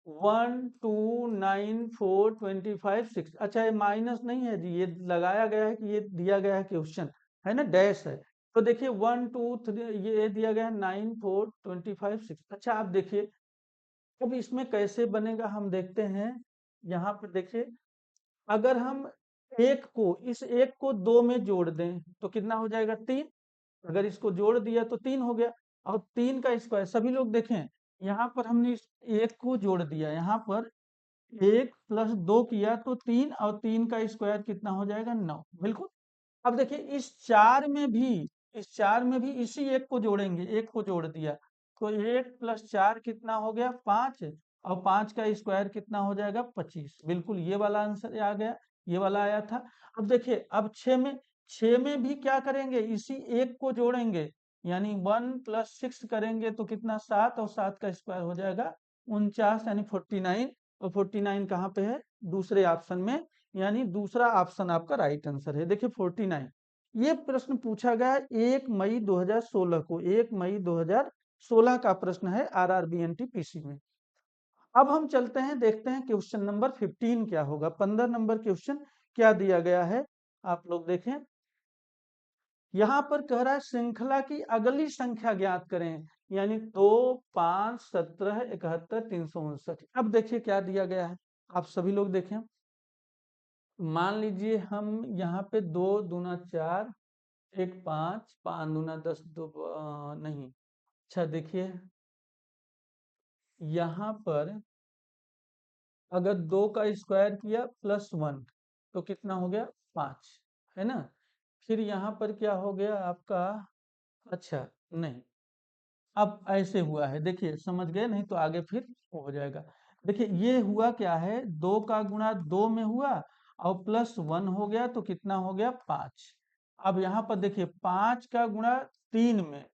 1 2 9 4 25 6। अच्छा ये माइनस नहीं है जी, ये लगाया गया है कि ये दिया गया है क्वेश्चन है ना, डैश है। तो देखिए 1 2 3 ये दिया गया है 9 4 25 6। अच्छा आप देखिए अब इसमें कैसे बनेगा हम देखते हैं। यहाँ पर देखिए अगर हम इस एक को दो में जोड़ दें तो कितना हो जाएगा 3। अगर इसको जोड़ दिया तो 3 हो गया। और 3 का स्क्वायर सभी लोग देखें, यहाँ पर हमने इस एक को जोड़ दिया, यहाँ पर 1 + 2 किया तो 3, और 3 का स्क्वायर कितना हो जाएगा 9 बिल्कुल। अब देखिए इस चार में भी इसी एक को जोड़ेंगे, एक को जोड़ दिया तो 1 + 4 कितना हो गया 5, और 5 का स्क्वायर कितना हो जाएगा 25। बिल्कुल ये वाला आंसर आ गया, ये वाला आया था। अब देखिए अब 6 में भी क्या करेंगे, इसी एक को जोड़ेंगे, यानी 1 + 6 करेंगे तो कितना 7, और 7 का स्क्वायर हो जाएगा 49 यानी 49। और 49 कहाँ पे है, दूसरे ऑप्शन में, यानी दूसरा ऑप्शन आपका राइट आंसर है। देखिए 49 ये प्रश्न पूछा गया है 1 मई 2016 को, 1 मई 2016 का प्रश्न है आरआरबी एनटीपीसी में। अब हम चलते हैं देखते हैं क्वेश्चन नंबर 15 क्या होगा, 15 नंबर क्वेश्चन क्या दिया गया है आप लोग देखें। यहाँ पर कह रहा है श्रृंखला की अगली संख्या ज्ञात करें, यानी 2 5 17 71 359। अब देखिए क्या दिया गया है, आप सभी लोग देखें। मान लीजिए हम यहाँ पे 2 दूना 4, एक 5, 5 दूना 10, दो नहीं। अच्छा देखिए यहाँ पर अगर 2 का स्क्वायर किया +1 तो कितना हो गया 5, है ना। फिर यहाँ पर क्या हो गया आपका, अच्छा नहीं, अब ऐसे हुआ है देखिए, समझ गए, नहीं तो आगे फिर वो हो जाएगा। देखिए ये हुआ क्या है, 2 का गुणा 2 में हुआ और +1 हो गया तो कितना हो गया 5। अब यहाँ पर देखिए 5 का गुणा 3 में,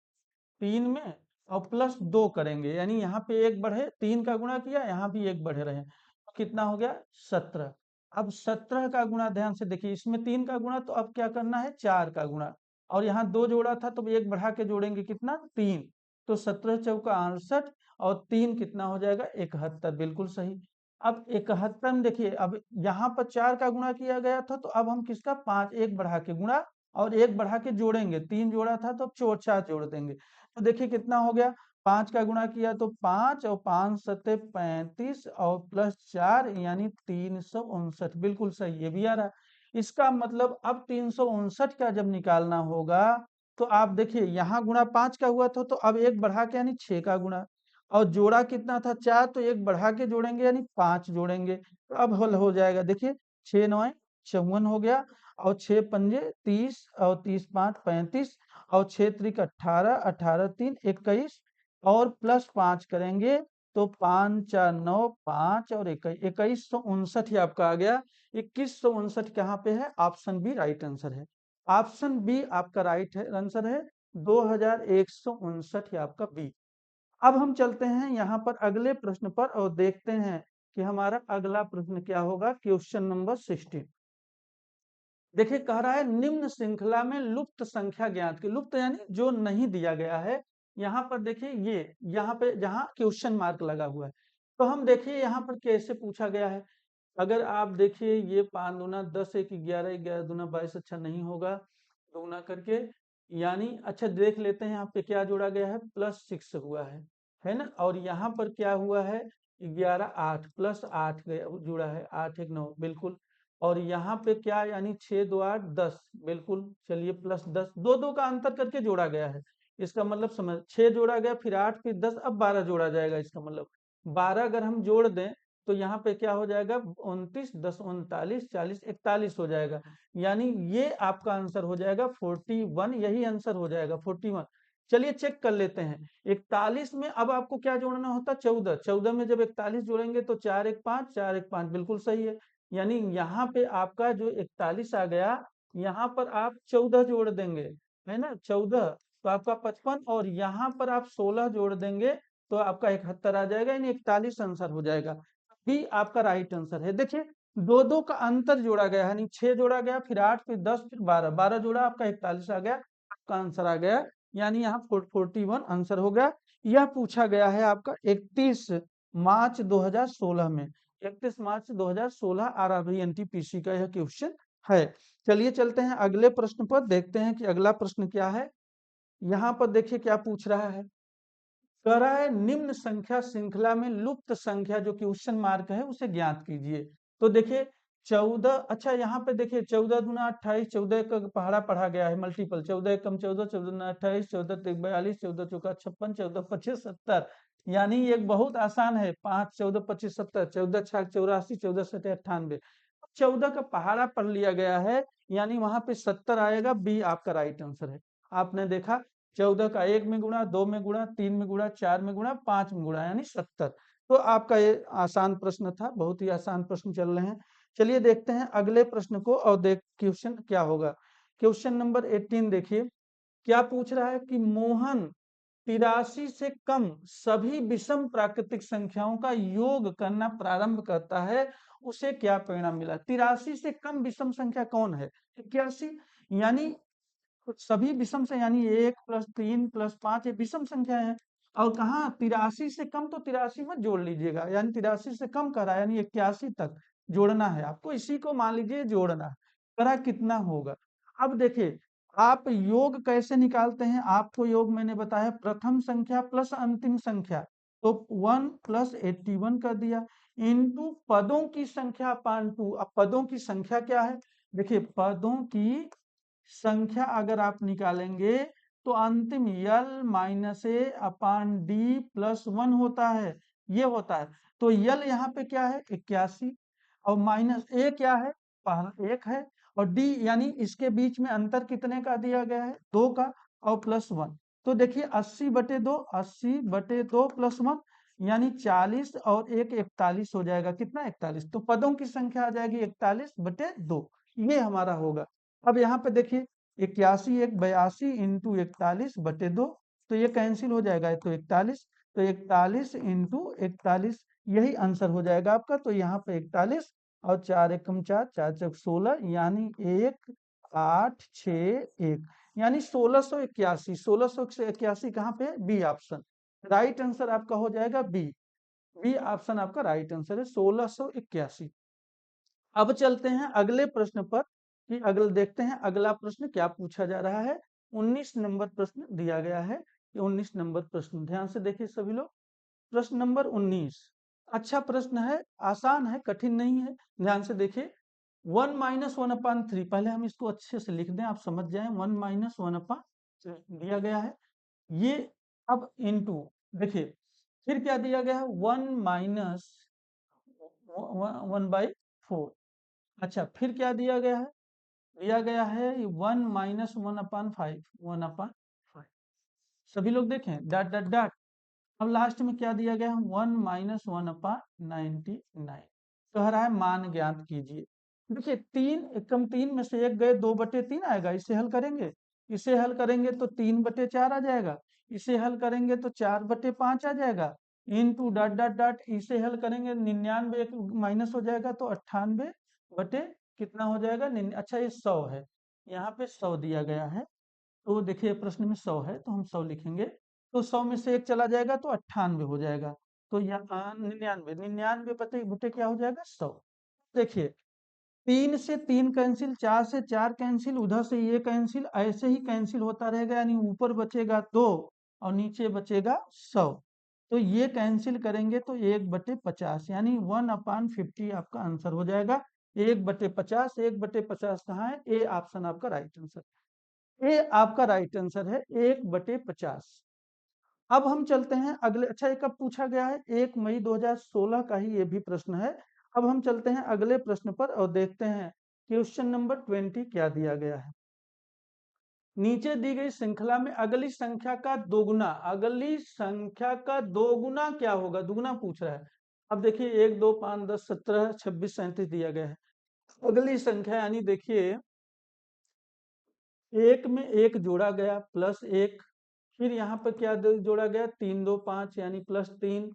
3 में और +2 करेंगे, यानी यहाँ पे एक बढ़े, 3 का गुणा किया यहाँ भी एक बढ़े रहे तो कितना हो गया 17। अब 17 का गुणा ध्यान से देखिए, इसमें 3 का गुणा तो अब क्या करना है 4 का गुणा, और यहाँ 2 जोड़ा था तो एक बढ़ा के जोड़ेंगे कितना 3, तो 17 चौका 68, और 3 कितना हो जाएगा 71, बिल्कुल सही। अब 71 में देखिए, अब यहाँ पर 4 का गुणा किया गया था तो अब हम किसका 5 एक बढ़ा के गुणा और एक बढ़ा के जोड़ेंगे, 3 जोड़ा था तो अब 4 जोड़ देंगे, तो देखिए कितना हो गया, 5 का गुणा किया तो 5, और 5 सत्ते 35, और +4 यानी 359, बिल्कुल सही, ये भी आ रहा है। इसका मतलब अब 359 का जब निकालना होगा तो आप देखिए यहाँ गुणा 5 का हुआ था तो अब एक बढ़ा के यानी 6 का गुणा, और जोड़ा कितना था 4, तो एक बढ़ा के जोड़ेंगे यानी 5 जोड़ेंगे, तो अब हल हो जाएगा। देखिए 6 9 54 हो गया, और 6 पंजे 30, और 30 5 35, और 6 त्रिक 18, 18 3 21, और +5 करेंगे तो 5 4 9 5 और 21, 2159 ही आपका आ गया। 2159 कहाँ पे है, ऑप्शन बी राइट आंसर है। ऑप्शन बी आपका राइट है आंसर है, 2159 ही आपका बी। अब हम चलते हैं यहाँ पर अगले प्रश्न पर और देखते हैं कि हमारा अगला प्रश्न क्या होगा, क्वेश्चन नंबर 16। देखिए कह रहा है निम्न श्रृंखला में लुप्त संख्या ज्ञात की, लुप्त यानी जो नहीं दिया गया है। यहाँ पर देखिए ये यहाँ पे जहाँ क्वेश्चन मार्क लगा हुआ है, तो हम देखिए यहाँ पर कैसे पूछा गया है। अगर आप देखिए ये 5 दूना 10, 1 11, 11 दूना 22, अच्छा नहीं होगा दूना करके, यानी अच्छा देख लेते हैं यहाँ पे क्या जोड़ा गया है, +6 हुआ है ना। और यहाँ पर क्या हुआ है 11 8 +8 जुड़ा है, 8 1 9 बिल्कुल। और यहाँ पे क्या, यानी 6 2 8 10, बिल्कुल चलिए +10, दो दो का अंतर करके जोड़ा गया है। इसका मतलब समझ, 6 जोड़ा गया फिर 8 फिर 10, अब 12 जोड़ा जाएगा, इसका मतलब 12 अगर हम जोड़ दें तो यहाँ पे क्या हो जाएगा 29 10 39 40 41 हो जाएगा, यानी ये आपका आंसर हो जाएगा 41, यही आंसर हो जाएगा 41। चलिए चेक कर लेते हैं, 41 में अब आपको क्या जोड़ना होता है 14, 14 में जब 41 जोड़ेंगे तो 4 1 5, 4 1 5 बिल्कुल सही है। यानी यहाँ पे आपका जो 41 आ गया, यहाँ पर आप 14 जोड़ देंगे, है ना 14, तो आपका 55, और यहाँ पर आप 16 जोड़ देंगे तो आपका 71 आ जाएगा, यानी 41 आंसर हो जाएगा। बी आपका राइट आंसर है। देखिए दो दो का अंतर जोड़ा गया यानी 6 जोड़ा गया फिर 8 फिर 10 फिर 12, 12 जोड़ा आपका 41 आ गया, आपका आंसर आ गया यानी यहाँ 41 आंसर हो गया। यह पूछा गया है आपका 31 मार्च 2016 में। 31 मार्च 2016 आरआरबी एनटीपीसी का यह क्वेश्चन है। चलिए चलते हैं अगले प्रश्न पर, देखते हैं कि अगला प्रश्न क्या है। यहाँ पर देखिए क्या पूछ रहा है। कह रहा है निम्न संख्या श्रृंखला में लुप्त संख्या जो क्वेश्चन मार्क है उसे ज्ञात कीजिए। तो देखिए 14, अच्छा यहाँ पे देखिए 14 दूना 28, 14 का पहाड़ा पढ़ा गया है मल्टीपल, 14 एकम 14, 14 दूना 28, 14 तिक 42, 14 चौका 56, 14 25 70। यानी एक बहुत आसान है, 5 14 25 70, 14 छक 84, 14 सटे 98। 14 का पहाड़ा पढ़ लिया गया है, यानी वहां पे 70 आएगा, बी आपका राइट आंसर है। आपने देखा 14 का 1 में गुणा, 2 में गुणा, 3 में गुणा, 4 में गुणा, 5 में गुणा, यानी 70। तो आपका ये आसान प्रश्न था, बहुत ही आसान प्रश्न चल रहे हैं। चलिए देखते हैं अगले प्रश्न को और देख क्वेश्चन क्या होगा। क्वेश्चन नंबर 18 देखिए क्या पूछ रहा है कि मोहन 83 से कम सभी विषम प्राकृतिक संख्याओं का योग करना प्रारंभ करता है, उसे क्या परिणाम मिला। 83 से कम विषम संख्या कौन है, 81, यानी सभी विषम से, यानी 1 प्लस 3 प्लस 5 ये विषम संख्या है। और कहा 83 से कम, तो 83 मत जोड़ लीजिएगा, यानी 83 से कम करा, यानी 81 तक जोड़ना है आपको, इसी को मान लीजिए जोड़ना है। करा कितना होगा। अब देखिए आप योग कैसे निकालते हैं, आपको योग मैंने बताया प्रथम संख्या प्लस अंतिम संख्या, तो 1 प्लस 81 कर दिया, इंटू पदों की संख्या अपान 2। अब पदों की संख्या क्या है, देखिए पदों की संख्या अगर आप निकालेंगे तो अंतिम यल माइनस ए अपान डी प्लस 1 होता है, ये होता है। तो यल यहाँ पे क्या है 81, और माइनस ए क्या है, पहला 1 है, और डी यानी इसके बीच में अंतर कितने का दिया गया है, 2 का, और प्लस 1। तो देखिए 80/2, 80/2 प्लस 1, यानी 40, और 1 41 हो जाएगा, कितना 41। तो पदों की संख्या आ जाएगी 41/2, ये हमारा होगा। अब यहाँ पे देखिए 81 1 82 इंटू 41/2, तो ये कैंसिल हो जाएगा, तो 41, तो 41 इंटू 41, यही आंसर हो जाएगा आपका। तो यहाँ पे 41 और 4 एकम 4, 4 चौक 16, यानी 1 8 6 1, यानी 1681। 1681 कहाँ पे, बी ऑप्शन राइट आंसर आपका हो जाएगा, बी। बी ऑप्शन आपका राइट आंसर है 1681। अब चलते हैं अगले प्रश्न पर, कि अगले देखते हैं अगला प्रश्न क्या पूछा जा रहा है। 19 नंबर प्रश्न दिया गया है, कि 19 नंबर प्रश्न ध्यान से देखिए सभी लोग। प्रश्न नंबर 19 अच्छा प्रश्न है, आसान है, कठिन नहीं है। ध्यान से देखिए 1 माइनस 1/3, पहले हम इसको अच्छे से लिख दें, आप समझ जाएं। 1 माइनस 1/3 दिया गया है ये। अब इनटू देखिए फिर क्या दिया गया है, 1 माइनस 1/4। अच्छा फिर क्या दिया गया है, दिया गया है 1 माइनस 1/5, 1/5। सभी लोग देखें डॉट डॉट डॉट। अब लास्ट में क्या दिया गया है, 1 माइनस 1/99। कह रहा है मान ज्ञात कीजिए। देखिए 3 एकम 3 में से एक गए, 2/3 आएगा, इसे हल करेंगे। इसे हल करेंगे तो 3/4 आ जाएगा, इसे हल करेंगे तो 4/5 आ जाएगा, इनटू डॉट डॉट डॉट, इसे हल करेंगे 99 एक माइनस हो जाएगा, तो 98 बटे कितना हो जाएगा, अच्छा ये 100 है, यहाँ पे 100 दिया गया है। तो देखिए प्रश्न में 100 है, तो हम 100 लिखेंगे, तो 100 में से एक चला जाएगा तो 98 हो जाएगा, तो यहाँ 99, 99 बटे बटे क्या हो जाएगा, 100। देखिए 3 से 3 कैंसिल, 4 से 4 कैंसिल, उधर से ये कैंसिल, ऐसे ही कैंसिल होता रहेगा, यानी ऊपर बचेगा 2 और नीचे बचेगा 100। तो ये कैंसिल करेंगे तो 1/50, यानी 1/50 आपका आंसर हो जाएगा। 1/50, 1/50 कहाँ है, ए ऑप्शन आपका राइट आंसर, ये आपका राइट आंसर है 1/50। अब हम चलते हैं अगले, अच्छा ये कब पूछा गया है, 1 मई 2016 का ही ये भी प्रश्न है। अब हम चलते हैं अगले प्रश्न पर और देखते हैं क्वेश्चन नंबर 20 क्या दिया गया है। नीचे दी गई श्रृंखला में अगली संख्या का दोगुना, अगली संख्या का दोगुना क्या होगा, दुगुना पूछ रहा है। अब देखिए 1 2 5 10 17 26 37 दिया गया है। अगली संख्या यानी देखिए एक में एक जोड़ा गया प्लस 1, फिर यहाँ पे क्या जोड़ा गया 3 2 5 यानी +3,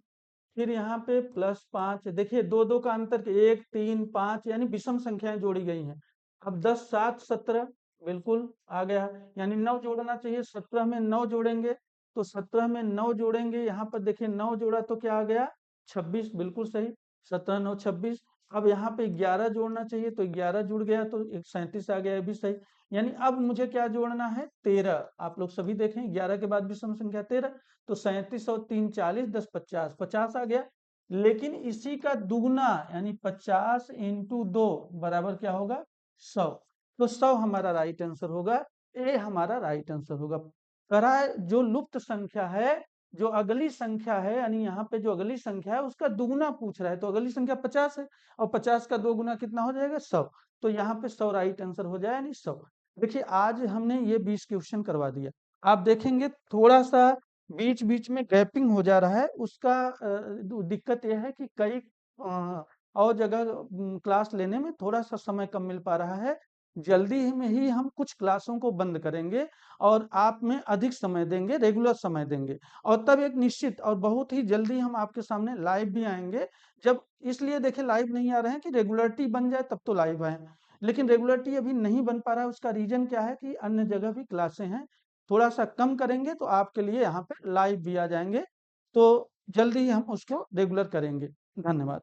फिर यहाँ पे +5। देखिए 2 2 का अंतर 1 3 5, यानी विषम संख्याएं जोड़ी गई हैं। अब 10 7 17, बिल्कुल आ गया। यानी 9 जोड़ना चाहिए, 17 में 9 जोड़ेंगे तो 17 में 9 जोड़ेंगे, यहाँ पर देखिए 9 जोड़ा तो क्या आ गया 26, बिल्कुल सही। 17 9 26। अब यहाँ पे 11 जोड़ना चाहिए तो 11 जुड़ गया तो 37 आ गया, ये भी सही। यानी अब मुझे क्या जोड़ना है 13। आप लोग सभी देखें 11 के बाद भी सम संख्या 13, तो 37 और 3 40, 10 50, 50 आ गया। लेकिन इसी का दुगना यानी 50 इंटू 2 बराबर क्या होगा 100। तो 100 हमारा राइट आंसर होगा, ए हमारा राइट आंसर होगा। करा जो लुप्त संख्या है, जो अगली संख्या है, यानी यहाँ पे जो अगली संख्या है उसका दुगुना पूछ रहा है, तो अगली संख्या 50 है और 50 का दो गुना कितना हो जाएगा 100। तो यहाँ पे 100 राइट आंसर हो जाए, यानी 100। देखिए आज हमने ये 20 क्वेश्चन करवा दिया। आप देखेंगे थोड़ा सा बीच बीच में गैपिंग हो जा रहा है, उसका दिक्कत यह है कि कई और जगह क्लास लेने में थोड़ा सा समय कम मिल पा रहा है। जल्दी में ही हम कुछ क्लासों को बंद करेंगे और आप में अधिक समय देंगे, रेगुलर समय देंगे, और तब एक निश्चित और बहुत ही जल्दी हम आपके सामने लाइव भी आएंगे। जब इसलिए देखिए लाइव नहीं आ रहे हैं कि रेगुलरिटी बन जाए तब तो लाइव आए, लेकिन रेगुलरिटी अभी नहीं बन पा रहा है। उसका रीजन क्या है कि अन्य जगह भी क्लासें हैं। थोड़ा सा कम करेंगे तो आपके लिए यहाँ पे लाइव भी आ जाएंगे, तो जल्दी ही हम उसको रेगुलर करेंगे। धन्यवाद।